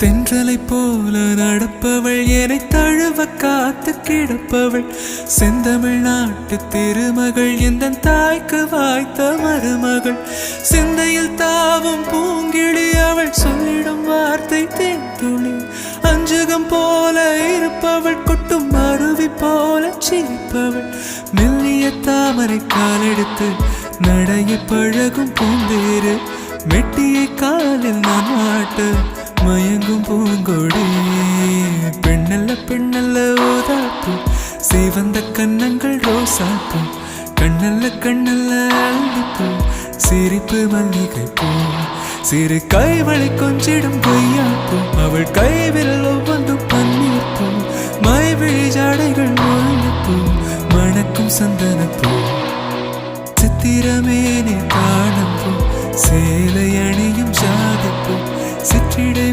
தென்றலை போல நடப்பவள் என்னை தழுவ காத்து கிடப்பவள் செந்தமிழ் நாட்டு திருமகள் எந்த தாய்க்கு வாய்த்த மருமகள் சிந்தையில் தாவும் பூங்கிழி அவள் சொல்லிடும் வார்த்தை தேன்துளி அஞ்சுகம் போல இருப்பவள் கொட்டும் அருவி போல சிரிப்பவள் மெல்லிய தாமரை காலெடுத்து நடைய பழகும் பூந்தேறு மெட்டியை காலில் நான் மாட்டு மயங்கும் பூங்கொடி பெண்ணல்ல பெண்ணல்ல ஓதாப்பு சிவந்த கன்னங்கள் ரோசாப்பு கண்ணல்ல கண்ணல்ல அள்ளிப்பூ சிரிப்பு மல்லிகை பூ சிறு கைவளை கொஞ்சிடும் கொய்யாப்பூ அவள் கைவில் ஒவ்வொன்றும் பன்னீர் பூ மைவிழி ஜாடைகள் முல்லைப்பூ மணக்கும் சந்தனப்பூ சித்திரமேனே காணப்பூ சேலை அணியும் ஜாதிப்பூ சிற்றிடை